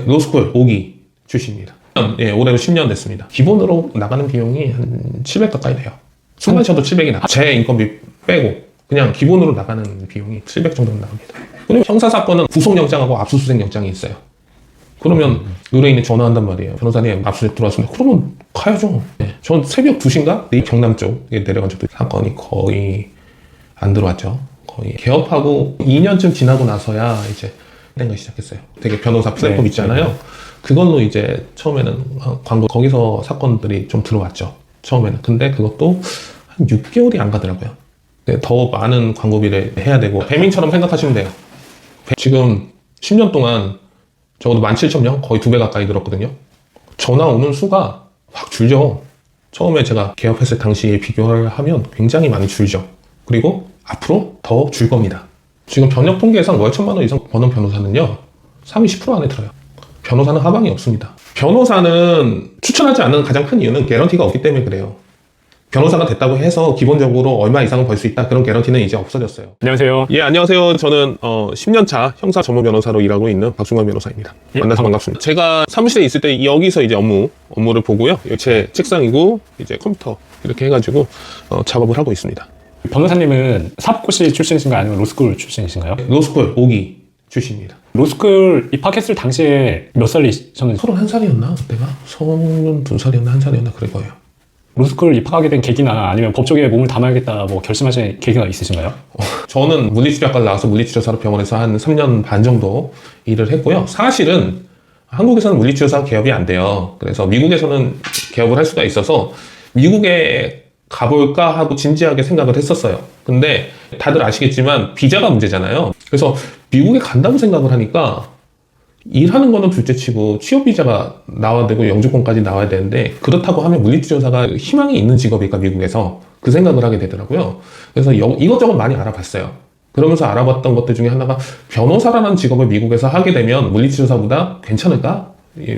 로스쿨 5기 출신입니다. 예, 올해로 10년 됐습니다. 기본으로 나가는 비용이 한 700 가까이 돼요. 숨만 쉬어도 700이 나. 제 인건비 빼고 그냥 기본으로 나가는 비용이 700 정도 나갑니다. 그리고 형사사건은 구속영장하고 압수수색영장이 있어요. 그러면 의뢰인이 전화한단 말이에요. 변호사님 압수수색 들어왔습니다. 그러면 가야죠. 네. 전 새벽 2시인가? 경남 쪽에 내려간 적도 사건이 거의 안 들어왔죠. 거의 개업하고 2년쯤 지나고 나서야 이제 가 시작했어요. 되게 변호사 플랫폼 있잖아요. 그걸로 이제 처음에는 광고 거기서 사건들이 좀 들어왔죠. 처음에는. 근데 그것도 한 6개월이 안 가더라고요. 더 많은 광고비를 해야 되고 배민처럼 생각하시면 돼요. 지금 10년 동안 적어도 17,000명 거의 2배 가까이 늘었거든요. 전화 오는 수가 확 줄죠. 처음에 제가 개업했을 당시에 비교를 하면 굉장히 많이 줄죠. 그리고 앞으로 더 줄 겁니다. 지금 전역 통계상 월 1,000만 원 이상 버는 변호사는요, 상위 10% 안에 들어요. 변호사는 하방이 없습니다. 변호사는 추천하지 않는 가장 큰 이유는 개런티가 없기 때문에 그래요. 변호사가 됐다고 해서 기본적으로 얼마 이상은 벌 수 있다, 그런 개런티는 이제 없어졌어요. 안녕하세요. 예, 안녕하세요. 저는 10년차 형사 전문 변호사로 일하고 있는 박중환 변호사입니다. 만나서 반갑습니다. 제가 사무실에 있을 때 여기서 이제 업무를 보고요. 제 책상이고 이제 컴퓨터 이렇게 해가지고 작업을 하고 있습니다. 변호사님은 사법고시 출신이신가요? 아니면 로스쿨 출신이신가요? 로스쿨 5기 출신입니다. 로스쿨 입학했을 당시에 몇 살이셨는지? 31살이었나? 그때가? 32살이었나? 1살이었나? 그럴 거예요. 로스쿨 입학하게 된 계기나 아니면 법조계에 몸을 담아야겠다 뭐 결심하신 계기가 있으신가요? 저는 물리치료학과를 나와서 물리치료사업병원에서 한 3년 반 정도 일을 했고요. 사실은 한국에서는 물리치료사 개업이 안 돼요. 그래서 미국에서는 개업을 할 수가 있어서 미국에 가볼까 하고 진지하게 생각을 했었어요. 근데 다들 아시겠지만 비자가 문제잖아요. 그래서 미국에 간다고 생각을 하니까 일하는 거는 둘째치고 취업 비자가 나와야 되고 영주권까지 나와야 되는데, 그렇다고 하면 물리치료사가 희망이 있는 직업일까 미국에서, 그 생각을 하게 되더라고요. 그래서 이것저것 많이 알아봤어요. 그러면서 알아봤던 것들 중에 하나가, 변호사라는 직업을 미국에서 하게 되면 물리치료사보다 괜찮을까?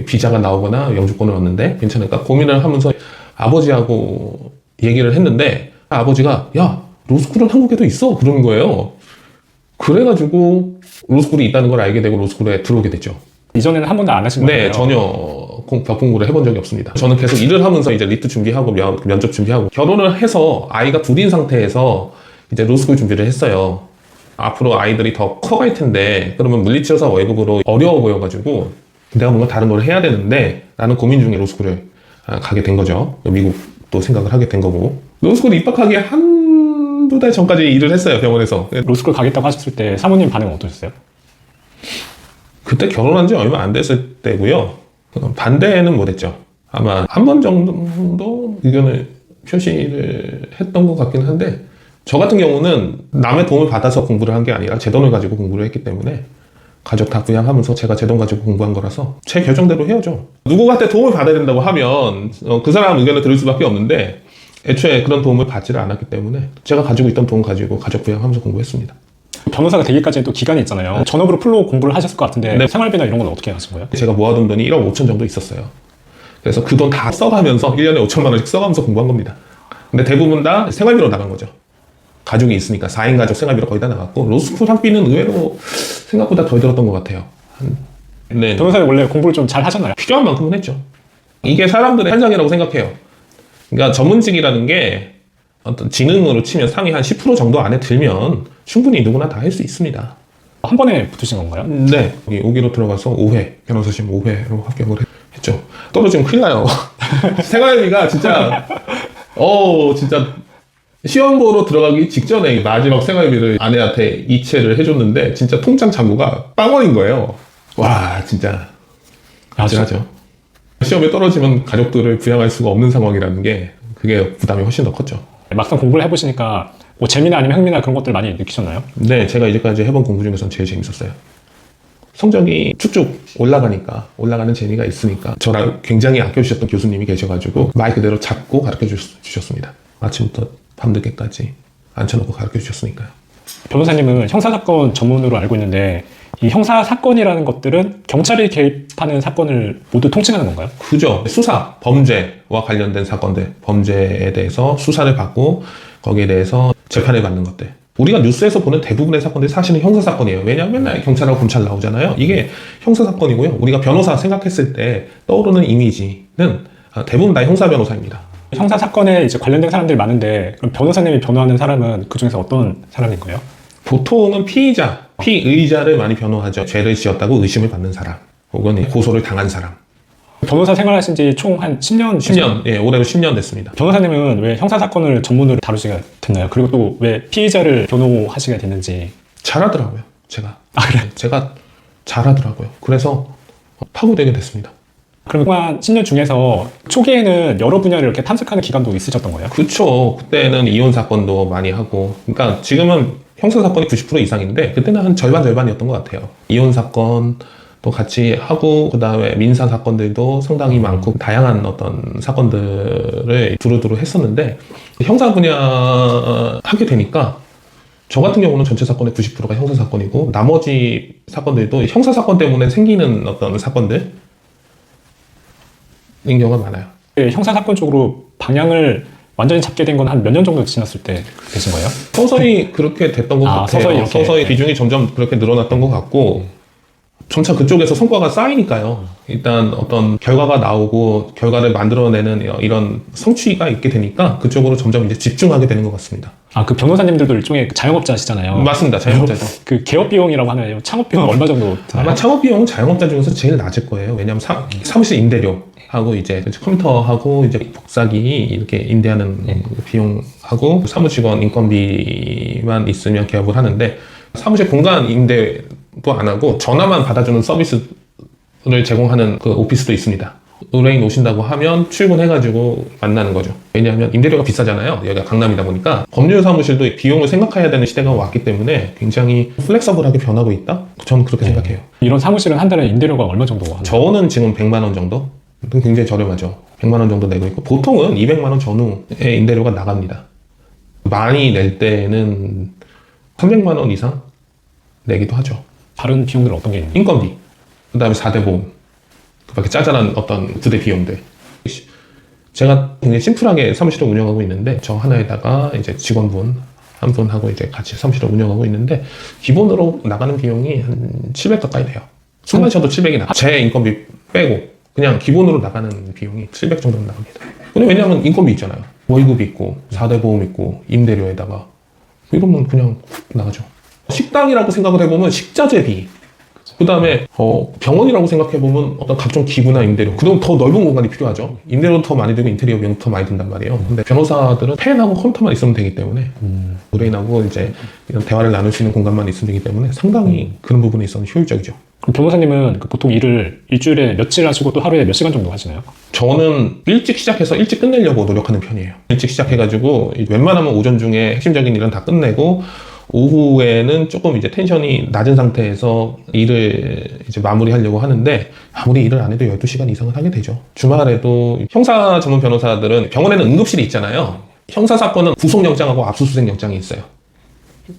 비자가 나오거나 영주권을 얻는데 괜찮을까? 고민을 하면서 아버지하고 얘기를 했는데, 아버지가 야, 로스쿨은 한국에도 있어, 그러는 거예요. 그래가지고 로스쿨이 있다는 걸 알게 되고 로스쿨에 들어오게 됐죠. 이전에는 한 번도 안 하신 거예요? 네, 전혀 법 공부를 해본 적이 없습니다. 저는 계속 일을 하면서 이제 리트 준비하고 면접 준비하고, 결혼을 해서 아이가 둘인 상태에서 이제 로스쿨 준비를 했어요. 앞으로 아이들이 더 커갈 텐데 그러면 물리치료사 월급으로 어려워 보여가지고 내가 뭔가 다른 걸 해야 되는데 라는 고민 중에 로스쿨을 가게 된 거죠. 미국도 생각을 하게 된 거고, 로스쿨 입학하기 한두 달 전까지 일을 했어요, 병원에서. 로스쿨 가겠다고 하셨을 때 사모님 반응은 어떠셨어요? 그때 결혼한 지 얼마 안 됐을 때고요. 반대는 못했죠. 아마 한 번 정도 의견을 표시를 했던 것 같긴 한데, 저 같은 경우는 남의 도움을 받아서 공부를 한 게 아니라 제 돈을 가지고 공부를 했기 때문에 가족 다 부양하면서 제가 제 돈 가지고 공부한 거라서 제 결정대로 해야죠. 누구한테 도움을 받아야 된다고 하면 그 사람 의견을 들을 수밖에 없는데, 애초에 그런 도움을 받지를 않았기 때문에 제가 가지고 있던 돈 가지고 가족 부양하면서 공부했습니다. 변호사가 되기까지는 또 기간이 있잖아요. 전업으로 풀로 공부를 하셨을 것 같은데 네. 생활비나 이런 건 어떻게 하신 거예요? 제가 모아둔 돈이 1억 5천 정도 있었어요. 그래서 그 돈 다 써가면서 1년에 5천만 원씩 써가면서 공부한 겁니다. 근데 대부분 다 생활비로 나간 거죠. 가족이 있으니까 4인 가족 생활비로 거의 다 나갔고, 로스쿨 학비는 의외로 생각보다 덜 들었던 것 같아요. 네. 변호사님 원래 공부를 좀 잘 하셨나요? 필요한 만큼은 했죠. 이게 사람들의 현상이라고 생각해요. 그러니까 전문직이라는 게 어떤 지능으로 치면 상위 한 10% 정도 안에 들면 충분히 누구나 다 할 수 있습니다. 한 번에 붙으신 건가요? 네. 여기 5기로 들어가서 5회, 변호사 시험 5회로 합격을 했죠. 떨어지면 큰일 나요. 생활비가 진짜, 진짜 시험 보러 들어가기 직전에 마지막 생활비를 아내한테 이체를 해줬는데, 진짜 통장 잔고가 빵원인 거예요. 와, 진짜 아찔하죠. 시험에 떨어지면 가족들을 부양할 수가 없는 상황이라는 게, 그게 부담이 훨씬 더 컸죠. 막상 공부를 해보시니까 뭐 재미나 아니면 흥미나 그런 것들 많이 느끼셨나요? 네, 제가 이제까지 해본 공부 중에서는 제일 재밌었어요. 성적이 쭉쭉 올라가는 재미가 있으니까. 저랑 굉장히 아껴주셨던 교수님이 계셔가지고 말 그대로 잡고 가르쳐 주셨습니다. 아침부터 밤늦게까지 앉혀놓고 가르쳐 주셨으니까요. 변호사님은 형사사건 전문으로 알고 있는데, 이 형사사건이라는 것들은 경찰이 개입하는 사건을 모두 통칭하는 건가요? 그죠. 수사, 범죄와 관련된 사건들, 범죄에 대해서 수사를 받고 거기에 대해서 재판을 받는 것들, 우리가 뉴스에서 보는 대부분의 사건들이 사실은 형사사건이에요. 왜냐하면 맨날 경찰하고 검찰 나오잖아요. 이게 형사사건이고요. 우리가 변호사 생각했을 때 떠오르는 이미지는 대부분 다 형사 변호사입니다. 형사 사건에 이제 관련된 사람들이 많은데 그럼 변호사님이 변호하는 사람은 그 중에서 어떤 사람인 거예요? 보통은 피의자, 피의자를 많이 변호하죠. 죄를 지었다고 의심을 받는 사람, 혹은 고소를 당한 사람. 변호사 생활하신 지 총 한 10년? 10년, 예, 올해로 10년 됐습니다. 변호사님은 왜 형사 사건을 전문으로 다루시게 됐나요? 그리고 또 왜 피의자를 변호하시게 됐는지. 잘하더라고요, 제가. 아, 그래? 제가 잘하더라고요. 그래서 파고들게 됐습니다. 그러면 10년 중에서 초기에는 여러 분야를 이렇게 탐색하는 기간도 있으셨던 거예요? 그쵸. 그때는 이혼 사건도 많이 하고, 그러니까 지금은 형사 사건이 90% 이상인데 그때는 한 절반이었던 것 같아요. 이혼 사건 또 같이 하고, 그 다음에 민사 사건들도 상당히 많고 다양한 어떤 사건들을 두루두루 했었는데, 형사 분야 하게 되니까 저 같은 경우는 전체 사건의 90%가 형사 사건이고, 나머지 사건들도 형사 사건 때문에 생기는 어떤 사건들 인 경우가 많아요. 형사 사건 쪽으로 방향을 완전히 잡게 된 건 한 몇 년 정도 지났을 때 되신 거예요? 서서히 그렇게 됐던 것 같아요. 서서히 비중이 점점 그렇게 늘어났던 것 같고, 점차 그쪽에서 성과가 쌓이니까요. 일단 어떤 결과가 나오고 결과를 만들어내는 이런 성취가 있게 되니까 그쪽으로 점점 이제 집중하게 되는 것 같습니다. 아, 그 변호사님들도 일종의 자영업자시잖아요. 맞습니다. 자영업자죠. 그 개업 비용이라고 하나요? 창업 비용은 얼마 정도 드나요? 아마 창업 비용은 자영업자 중에서 제일 낮을 거예요. 왜냐하면 사무실 임대료하고 이제 컴퓨터하고 이제 복사기 이렇게 임대하는 비용하고 사무직원 인건비만 있으면 개업을 하는데, 사무실 공간 임대도 안 하고 전화만 받아주는 서비스를 제공하는 그 오피스도 있습니다. 의뢰인 오신다고 하면 출근해가지고 만나는 거죠. 왜냐하면 임대료가 비싸잖아요. 여기가 강남이다 보니까. 법률 사무실도 비용을 생각해야 되는 시대가 왔기 때문에 굉장히 플렉서블하게 변하고 있다? 저는 그렇게 생각해요. 이런 사무실은 한 달에 임대료가 얼마 정도 하나요? 저는 지금 100만 원 정도? 굉장히 저렴하죠. 100만 원 정도 내고 있고, 보통은 200만 원 전후의 임대료가 나갑니다. 많이 낼 때는 300만 원 이상 내기도 하죠. 다른 비용들은 어떤 게 있나요? 인건비, 그 다음에 4대 보험, 그밖에 짜잘한 어떤 부대 비용들. 제가 굉장히 심플하게 사무실을 운영하고 있는데, 저 하나에다가 이제 직원분 한 분하고 이제 같이 사무실을 운영하고 있는데, 기본으로 나가는 비용이 한 700 가까이 돼요. 숨만 쉬어도 700이 나가. 제 인건비 빼고 그냥 기본으로 나가는 비용이 700 정도 나갑니다. 근데 왜냐하면 인건비 있잖아요. 월급 있고 4대 보험 있고 임대료에다가 이러면 그냥 나가죠. 식당이라고 생각을 해보면 식자재비, 그 다음에 병원이라고 생각해보면 어떤 각종 기부나 임대료, 그럼 더 넓은 공간이 필요하죠. 임대료도 더 많이 들고 인테리어 비용도 더 많이 든단 말이에요. 근데 변호사들은 펜하고 컴퓨터만 있으면 되기 때문에, 의뢰인하고 이제 이런 대화를 나눌 수 있는 공간만 있으면 되기 때문에 상당히 그런 부분에 있어서는 효율적이죠. 그럼 변호사님은 보통 일을 일주일에 며칠 하시고 또 하루에 몇 시간 정도 하시나요? 저는 일찍 시작해서 일찍 끝내려고 노력하는 편이에요. 일찍 시작해가지고 웬만하면 오전 중에 핵심적인 일은 다 끝내고, 오후에는 조금 이제 텐션이 낮은 상태에서 일을 이제 마무리하려고 하는데, 아무리 일을 안 해도 12시간 이상은 하게 되죠. 주말에도 형사 전문 변호사들은 병원에는 응급실이 있잖아요. 형사 사건은 구속영장하고 압수수색영장이 있어요.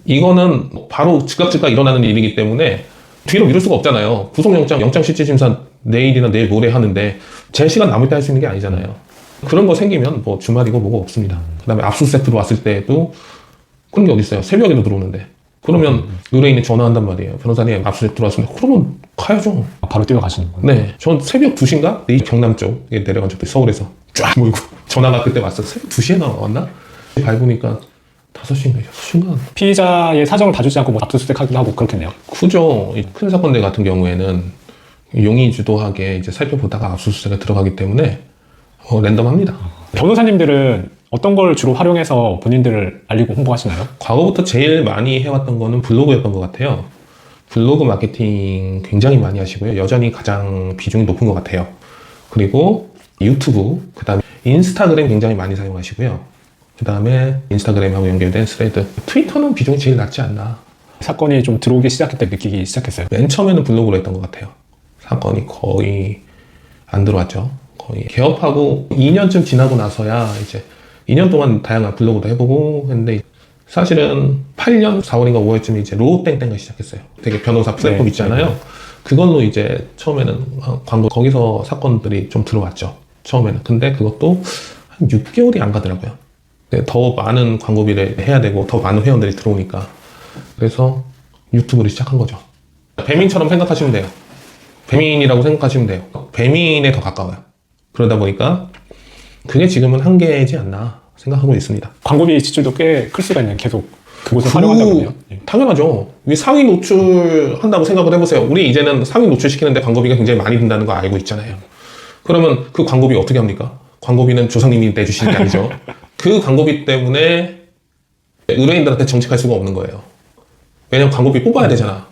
이거는 바로 즉각 일어나는 일이기 때문에 뒤로 미룰 수가 없잖아요. 구속영장, 영장실질심사 내일이나 내일 모레 하는데 제 시간 남을 때 할 수 있는 게 아니잖아요. 그런 거 생기면 뭐 주말이고 뭐가 없습니다. 그 다음에 압수수색 들어왔을 때도 그런 게 어딨어요. 새벽에도 들어오는데. 그러면 의뢰인이 전화한단 말이에요. 변호사님 압수수색 들어왔습니다. 그러면 가야죠. 바로 뛰어가시는 거예요? 네. 전 새벽 2시인가? 이 경남 쪽에 내려간 적도 서울에서 쫙 몰고 전화가 그때 왔어. 새벽 2시에 나왔나? 밟으니까 5시인가 6시인가? 피의자의 사정을 봐주지 않고 뭐 압수수색하기도 하고 그렇겠네요. 그죠. 이 큰 사건들 같은 경우에는 용의 주도하게 이제 살펴보다가 압수수색에 들어가기 때문에 랜덤합니다. 변호사님들은 어떤 걸 주로 활용해서 본인들을 알리고 홍보하시나요? 과거부터 제일 많이 해왔던 거는 블로그였던 것 같아요. 블로그 마케팅 굉장히 많이 하시고요. 여전히 가장 비중이 높은 것 같아요. 그리고 유튜브, 그 다음에 인스타그램 굉장히 많이 사용하시고요. 그 다음에 인스타그램하고 연결된 스레드, 트위터는 비중이 제일 낮지 않나. 사건이 좀 들어오기 시작할 때 느끼기 시작했어요. 맨 처음에는 블로그로 했던 것 같아요. 사건이 거의 안 들어왔죠. 거의 개업하고 2년쯤 지나고 나서야 이제 2년 동안 다양한 블로그도 해보고 했는데, 사실은 8년 4월인가 5월쯤에 이제 로우땡땡을 시작했어요. 되게 변호사 플랫폼 있잖아요. 그걸로 이제 처음에는 광고, 거기서 사건들이 좀 들어왔죠. 처음에는. 근데 그것도 한 6개월이 안 가더라고요. 더 많은 광고비를 해야 되고 더 많은 회원들이 들어오니까 그래서 유튜브를 시작한 거죠. 배민처럼 생각하시면 돼요. 배민이라고 생각하시면 돼요. 배민에 더 가까워요. 그러다 보니까 그게 지금은 한계이지 않나 생각하고 있습니다. 광고비 지출도 꽤 클 수가 있네요. 계속 그곳을 활용한다고요. 예. 당연하죠. 왜 상위 노출한다고 생각을 해보세요. 우리 이제는 상위 노출시키는데 광고비가 굉장히 많이 든다는 거 알고 있잖아요. 그러면 그 광고비 어떻게 합니까? 광고비는 조상님이 내주시는 게 아니죠. 그 광고비 때문에 의뢰인들한테 정직할 수가 없는 거예요. 왜냐면 광고비 뽑아야 되잖아.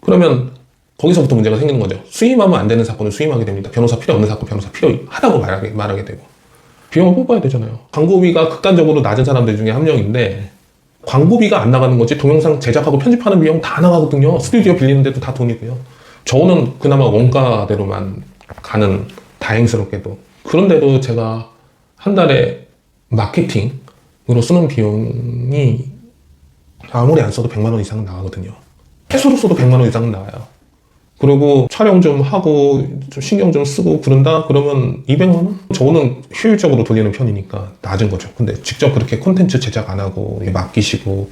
그러면 거기서부터 문제가 생기는 거죠. 수임하면 안 되는 사건을 수임하게 됩니다. 변호사 필요 없는 사건 변호사 필요하다고 말하게 되고. 비용을 뽑아야 되잖아요. 광고비가 극단적으로 낮은 사람들 중에 한 명인데 광고비가 안 나가는 거지 동영상 제작하고 편집하는 비용 다 나가거든요. 스튜디오 빌리는데도 다 돈이고요. 저는 그나마 원가대로만 가는, 다행스럽게도. 그런데도 제가 한 달에 마케팅으로 쓰는 비용이 아무리 안 써도 100만 원 이상은 나가거든요. 해소로 써도 100만 원 이상은 나와요. 그리고 촬영 좀 하고 좀 신경 좀 쓰고 그런다? 그러면 200만 원? 저는 효율적으로 돌리는 편이니까 낮은 거죠. 근데 직접 그렇게 콘텐츠 제작 안 하고 맡기시고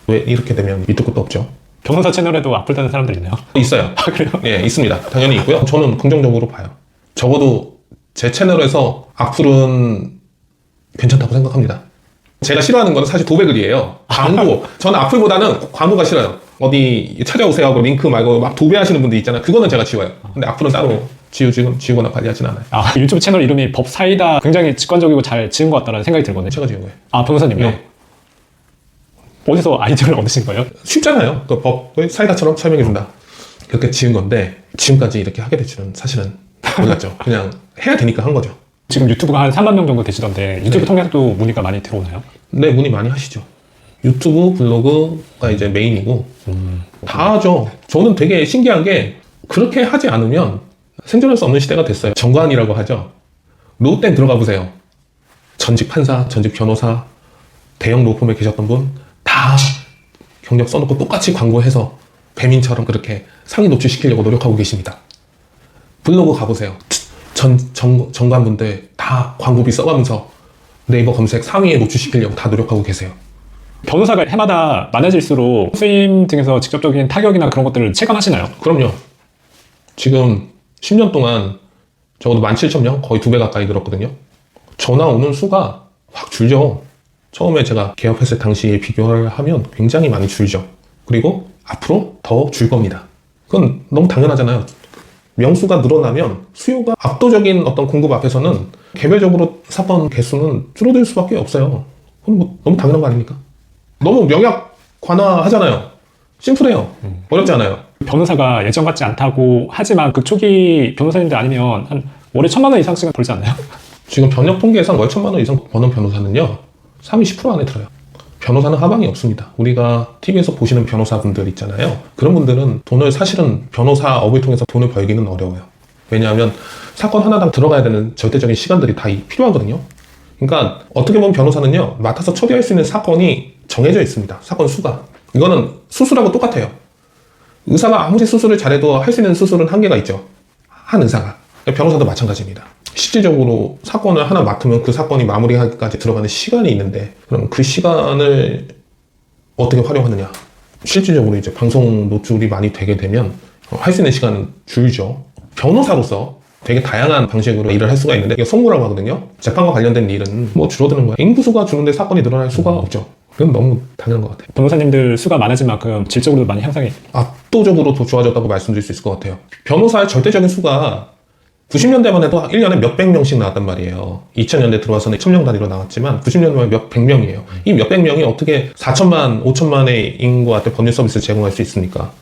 왜 이렇게 되면 밑도 끝도 없죠. 변호사 채널에도 악플 다는 사람들 있나요? 있어요. 아, 그래요? 예, 있습니다. 당연히 있고요. 저는 긍정적으로 봐요. 적어도 제 채널에서 악플은 괜찮다고 생각합니다. 제가 싫어하는 건 사실 도배글이에요. 광고. 저는 악플보다는 광고가 싫어요. 어디 찾아오세요 하고 링크 말고 막 도배하시는 분들 있잖아요. 그거는 제가 지워요. 근데 악플은 따로 지우거나 관리하진 않아요. 아, 유튜브 채널 이름이 법사이다. 굉장히 직관적이고 잘 지은 것 같다는 생각이 들거든요. 제가 지은 거예요. 아, 변호사님요? 네. 어디서 아이디어를 얻으신 거예요? 쉽잖아요. 그 법을 사이다처럼 설명해준다. 그렇게 지은 건데 지금까지 이렇게 하게 될 줄은 사실은 몰랐죠. 그냥 해야 되니까 한 거죠. 지금 유튜브가 한 3만 명 정도 되시던데 유튜브 네. 통해서도 문의가 많이 들어오나요? 네, 문의 많이 하시죠. 유튜브, 블로그가 이제 메인이고 다 하죠. 저는 되게 신기한 게 그렇게 하지 않으면 생존할 수 없는 시대가 됐어요. 정관이라고 하죠. 로땡 들어가 보세요. 전직 판사, 전직 변호사, 대형 로펌에 계셨던 분 다 경력 써놓고 똑같이 광고해서 배민처럼 그렇게 상위 노출시키려고 노력하고 계십니다. 블로그 가보세요. 정관분들 다 광고비 써가면서 네이버 검색 상위에 노출시키려고 다 노력하고 계세요. 변호사가 해마다 많아질수록 수임 등에서 직접적인 타격이나 그런 것들을 체감하시나요? 그럼요. 지금 10년 동안 적어도 17,000명, 거의 2배 가까이 늘었거든요. 전화 오는 수가 확 줄죠. 처음에 제가 개업했을 당시에 비교를 하면 굉장히 많이 줄죠. 그리고 앞으로 더 줄 겁니다. 그건 너무 당연하잖아요. 명수가 늘어나면 수요가 압도적인 어떤 공급 앞에서는 개별적으로 사건 개수는 줄어들 수밖에 없어요. 그건 뭐 너무 당연한 거 아닙니까? 너무 명약 관화하잖아요. 심플해요. 어렵지 않아요. 변호사가 예전 같지 않다고 하지만 그 초기 변호사님들 아니면 한 월에 1,000만 원 이상씩은 벌지 않나요? 지금 변역 통계상 월 1,000만 원 이상 버는 변호사는요. 상위 10% 안에 들어요. 변호사는 하방이 없습니다. 우리가 TV에서 보시는 변호사분들 있잖아요. 그런 분들은 돈을 사실은 변호사 업을 통해서 돈을 벌기는 어려워요. 왜냐하면 사건 하나당 들어가야 되는 절대적인 시간들이 다 필요하거든요. 그러니까 어떻게 보면 변호사는요. 맡아서 처리할 수 있는 사건이 정해져 있습니다. 사건 수가. 이거는 수술하고 똑같아요. 의사가 아무리 수술을 잘해도 할 수 있는 수술은 한계가 있죠. 한 의사가. 변호사도 마찬가지입니다. 실질적으로 사건을 하나 맡으면 그 사건이 마무리하기까지 들어가는 시간이 있는데 그럼 그 시간을 어떻게 활용하느냐. 실질적으로 이제 방송 노출이 많이 되게 되면 할 수 있는 시간은 줄죠. 변호사로서 되게 다양한 방식으로 일을 할 수가 있는데 이게 성무라고 하거든요. 재판과 관련된 일은 뭐 줄어드는 거예요. 인구수가 줄는데 사건이 늘어날 수가 없죠. 그건 너무 당연한 것 같아요. 변호사님들 수가 많아진 만큼 질적으로도 많이 향상이 압도적으로 더 좋아졌다고 말씀드릴 수 있을 것 같아요. 변호사의 절대적인 수가 90년대만 해도 1년에 몇백 명씩 나왔단 말이에요. 2000년대 들어와서는 1000명 단위로 나왔지만 90년대만 몇백 명이에요. 이 몇백 명이 어떻게 4천만, 5천만의 인구한테 법률 서비스를 제공할 수 있습니까?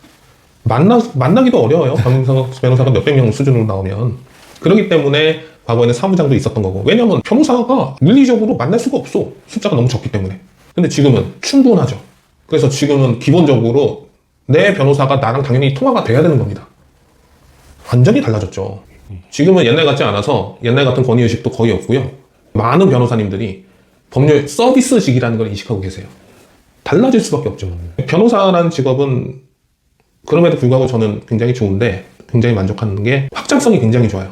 만나기도 어려워요. 변호사가 몇백 명 수준으로 나오면. 그렇기 때문에 과거에는 사무장도 있었던 거고. 왜냐면 변호사가 물리적으로 만날 수가 없어. 숫자가 너무 적기 때문에. 근데 지금은 충분하죠. 그래서 지금은 기본적으로 내 변호사가 나랑 당연히 통화가 돼야 되는 겁니다. 완전히 달라졌죠. 지금은 옛날 같지 않아서 옛날 같은 권위의식도 거의 없고요. 많은 변호사님들이 법률 서비스직이라는 걸 인식하고 계세요. 달라질 수밖에 없죠. 변호사라는 직업은 그럼에도 불구하고 저는 굉장히 좋은데 굉장히 만족하는 게 확장성이 굉장히 좋아요.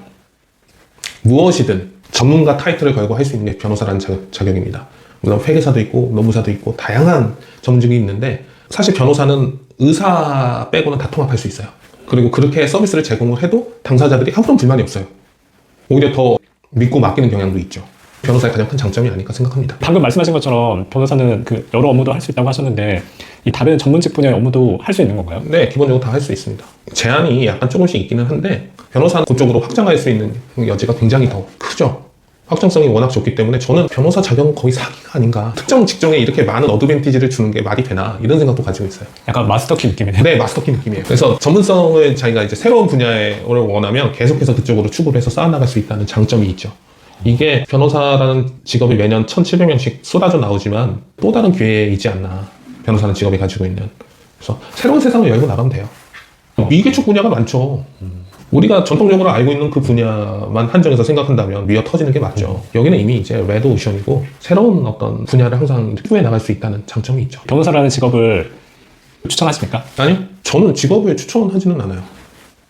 무엇이든 전문가 타이틀을 걸고 할 수 있는 게 변호사라는 자격입니다. 물론 회계사도 있고 노무사도 있고 다양한 전문직이 있는데 사실 변호사는 의사 빼고는 다 통합할 수 있어요. 그리고 그렇게 서비스를 제공을 해도 당사자들이 아무런 불만이 없어요. 오히려 더 믿고 맡기는 경향도 있죠. 변호사의 가장 큰 장점이 아닐까 생각합니다. 방금 말씀하신 것처럼 변호사는 그 여러 업무도 할 수 있다고 하셨는데 이 다른 전문직 분야의 업무도 할 수 있는 건가요? 네, 기본적으로 다 할 수 있습니다. 제한이 약간 조금씩 있기는 한데 변호사는 그쪽으로 확장할 수 있는 여지가 굉장히 더 크죠. 확장성이 워낙 좋기 때문에 저는 변호사 자격은 거의 사기가 아닌가. 특정 직종에 이렇게 많은 어드밴티지를 주는 게 말이 되나 이런 생각도 가지고 있어요. 약간 마스터키 느낌이네요. 네, 마스터키 느낌이에요. 그래서 전문성을 자기가 이제 새로운 분야를 원하면 계속해서 그쪽으로 추구를 해서 쌓아나갈 수 있다는 장점이 있죠. 이게 변호사라는 직업이 매년 1,700명씩 쏟아져 나오지만 또 다른 기회이지 않나. 변호사는 직업이 가지고 있는. 그래서 새로운 세상을 열고 나가면 돼요. 미개척 분야가 많죠. 우리가 전통적으로 알고 있는 그 분야만 한정해서 생각한다면 미어 터지는 게 맞죠. 여기는 이미 이제 레드 오션이고 새로운 어떤 분야를 항상 추구해 나갈 수 있다는 장점이 있죠. 변호사라는 직업을 추천하십니까? 아니요. 저는 직업을 추천하지는 않아요.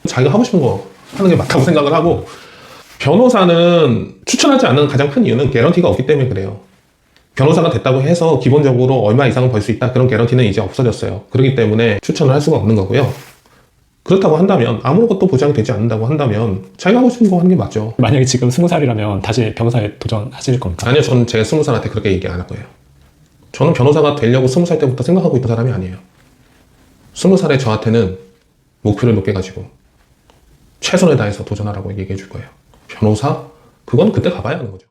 자기가 하고 싶은 거 하는 게 맞다고 생각을 하고 변호사는 추천하지 않는 가장 큰 이유는 개런티가 없기 때문에 그래요. 변호사가 됐다고 해서 기본적으로 얼마 이상은 벌 수 있다. 그런 개런티는 이제 없어졌어요. 그렇기 때문에 추천을 할 수가 없는 거고요. 그렇다고 한다면 아무것도 보장이 되지 않는다고 한다면 자기가 하고 싶은 거 하는 게 맞죠. 만약에 지금 20살이라면 다시 변호사에 도전하실 겁니까? 아니요. 저는 제가 20살한테 그렇게 얘기 안 할 거예요. 저는 변호사가 되려고 20살 때부터 생각하고 있던 사람이 아니에요. 20살에 저한테는 목표를 높게 가지고 최선을 다해서 도전하라고 얘기해 줄 거예요. 변호사? 그건 그때 가봐야 하는 거죠.